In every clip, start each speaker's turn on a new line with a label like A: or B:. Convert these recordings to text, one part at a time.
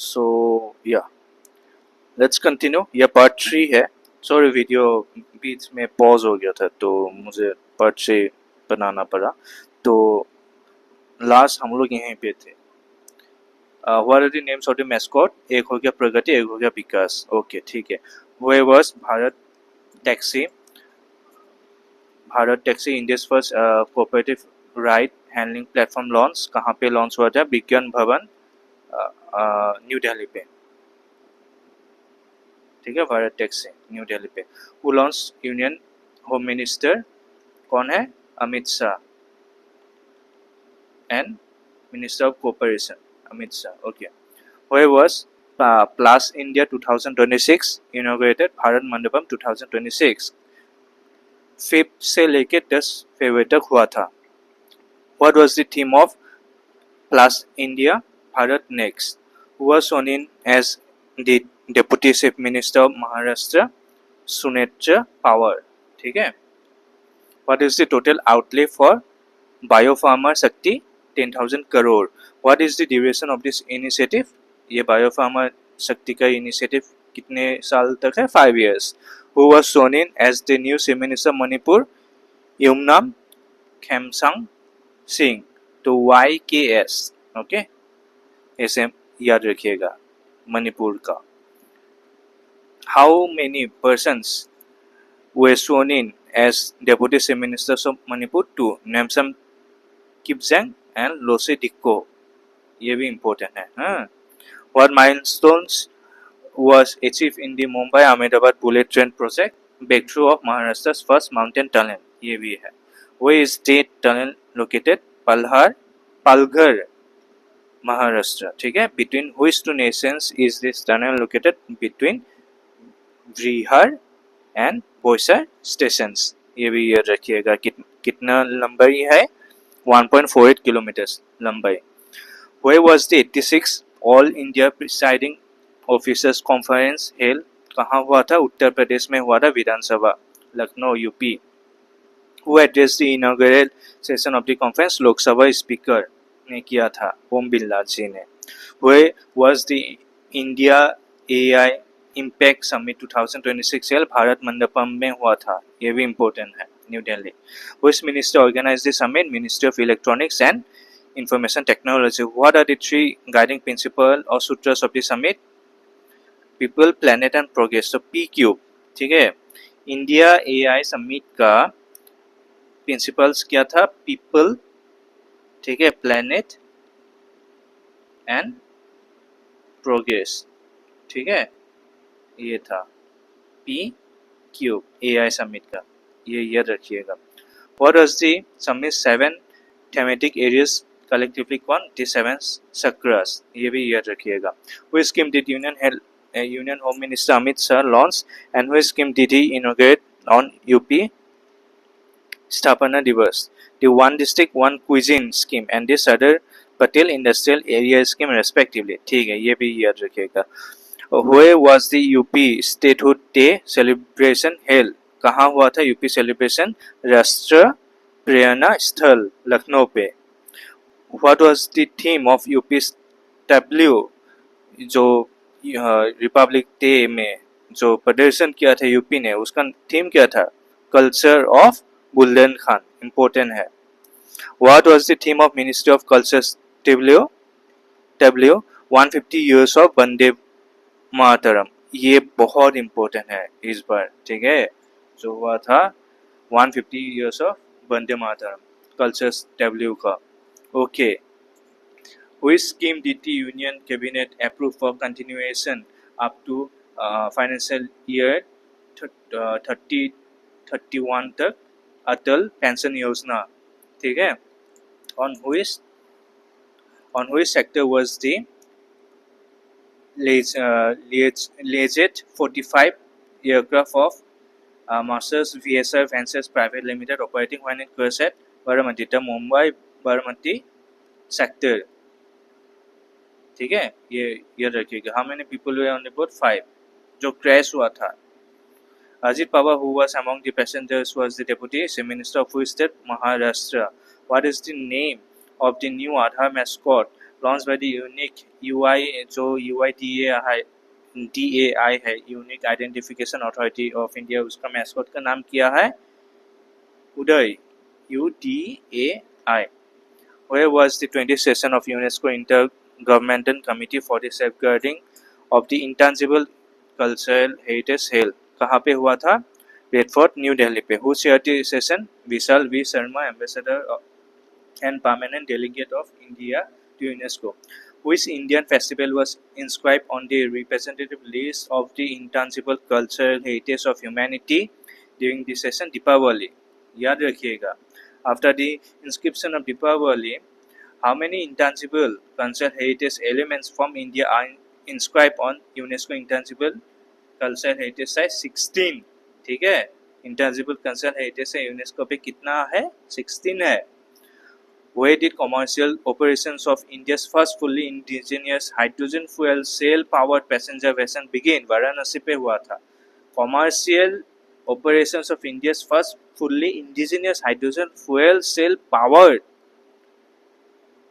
A: सो या let's continue. यह part 3 है। सॉरी, वीडियो बीच में पॉज हो गया था तो मुझे पार्ट 3 बनाना पड़ा। तो लास्ट हम लोग यहीं पे थे। What are the names of the mascot? एक हो गया प्रगति, एक हो गया विकास। ओके, ठीक है। Where was Bharat taxi? Bharat taxi India's first cooperative ride handling platform launch कहाँ पे लॉन्च हुआ था? विज्ञान भवन, न्यू दिल्ली पे। ठीक है, भारत टैक्सी न्यू दिल्ली पे। Who launch union home minister? कौन है? Amit Shah. And minister of cooperation Amit Shah. Okay. Where was plus India 2026 inaugurated? Bharat Mandapam 2026 5 से लेके 10 फरवरी तक हुआ था। What was the theme of plus India Bharat next? Who was shown in as the deputy chief minister of Maharashtra? Sunetra Pawar. ठीक है। What is the total outlay for Biofarmer Shakti? 10,000 crore. What is the duration of this initiative? ये Biofarmer Shakti का initiative कितने साल तक है? 5 years. Who was sworn in as the new Chief Minister of Manipur? Yumnam Khamsang Singh. तो YKS. Okay, ऐसे याद रखिएगा मणिपुर का। How many persons were sworn in as Deputy Chief Ministers of Manipur? 2. Namsam Kipsang and Lose Dikko. ये भी important है। हाँ। What milestones was achieved in the Mumbai Ahmedabad bullet train project? Breakthrough of Maharashtra's first mountain tunnel. ये भी है। Where is the tunnel located? Palghar, Maharashtra। ठीक है। Between which two nations is this tunnel located? Between Vrihar and Boisar stations. ये भी याद रखिएगा। कितना लंबाई है? 1.48 किलोमीटर लंबाई। Where was the 86 all India presiding officers conference held? कहाँ हुआ था? उत्तर प्रदेश में हुआ था, Vidhan Sabha, Lucknow, UP. Who addressed the inaugural session of the conference? Lok Sabha speaker ने किया था, ओम बिरला जी ने। Where was the India AI impact summit 2026 held? Bharat Mandapam में हुआ था। ये भी इम्पोर्टेंट है, new Delhi. Which minister organized the summit? Ministry of Electronics and Information Technology. What are the 3 guiding principles or sutras of the summit? People, Planet and Progress. तो P cube. ठीक है। India AI summit का principles क्या था? People, ठीक है, planet and progress. ठीक है, ये था पी क्यूब AI समिट का, ये याद रखिएगा। What was the summit 7 thematic areas collectively called? The 7 chakras। ये भी याद रखिएगा। Which scheme did Union Home Minister Amit Shah launch and which scheme did he inaugurate on UP Sthapana Divas? The One District One Cuisine scheme and the Sardar Patel Industrial Area scheme respectively। ठीक है, ये भी याद रखिएगा। Where was the UP Statehood Day celebration held? कहाँ हुआ था UP celebration? राष्ट्र प्रेरणा स्थल, लखनऊ पे। What was the theme of UP W? जो रिपब्लिक डे में जो प्रदर्शन किया था यूपी ने, उसका थीम क्या था? Culture of Bundelkhand. इम्पोर्टेंट है। What was the theme of Ministry of Culture W? 150 years of Vande Mataram. ये बहुत इम्पोर्टेंट है इस बार। ठीक है, जो हुआ था 150 years of Vande Mataram, cultures W का। Okay. Which scheme did the Union Cabinet approve for continuation up to financial year 3031 तक? अटल पेंशन योजना। ठीक है। On which sector was the Learjet 45 aircraft of Masters VSR Ventures Private Limited operating when it crashed at Baramati, the Mumbai Baramati sector। ठीक है, ये याद रखिएगा। How many people were on the boat? 5। जो crash हुआ था। Ajit Pawar, who was among the passengers, was the Deputy Chief Minister of which state? Maharashtra. What is the name of the new Aadhaar mascot launch by the unique UI, जो DAI है, unique identification authority of India, उसका mascot का नाम क्या है? उदय, UDAI. Where was the 20th session of UNESCO Intergovernmental Committee for the Safeguarding of the Intangible Cultural Heritage held? कहाँ पे हुआ था? रेड फोर्ट, न्यू दिल्ली पे. Who chaired the session? Vishal V Sharma, Ambassador and Permanent Delegate of India to UNESCO. Which Indian festival was inscribed on the representative list of the intangible cultural heritage of humanity during the session? Deepavali. याद रखिएगा. After the inscription of Deepavali, how many intangible cultural heritage elements from India are inscribed on UNESCO Intangible Cultural Heritage Site? 16. ठीक है. Intangible Cultural Heritage से UNESCO पे कितना है? 16 है. Where did commercial operations of India's first fully indigenous hydrogen fuel cell powered passenger vessel begin? Varanasi पे हुआ था. Commercial operations of India's first fully indigenous hydrogen fuel cell powered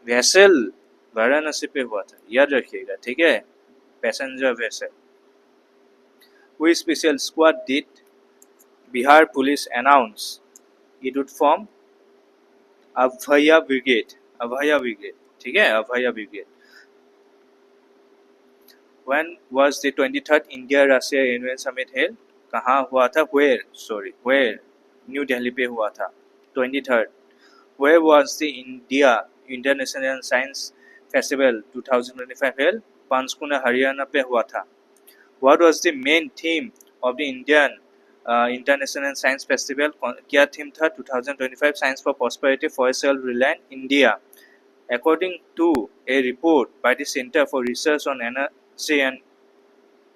A: vessel Varanasi पे हुआ था. याद रखिएगा. ठीक है. Passenger vessel. Which special squad did Bihar Police announce it would form? Abhaya brigade. Abhaya brigade. ठीक है. अभया brigade. When was the 23rd India Russia Union Summit held? कहाँ हुआ था? Where? न्यू दिल्ली पे हुआ था. 23rd. Where was the India International Science Festival 2025 held? Panchkula Haryana पे हुआ था. What was the main theme of the Indian International Science Festival? क्या थीम था? 2025 Science for Prosperity for a Self-Reliant India. According to a report by the Center for Research on Energy and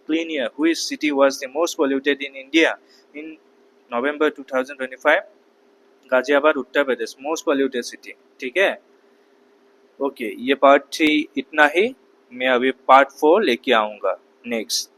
A: Clean Air, which city was the most polluted in India in November 2025? Ghaziabad, Uttar Pradesh, most polluted city. ठीक है. Okay, ये part 3 इतना ही. मैं अभी part 4 लेके आऊँगा next.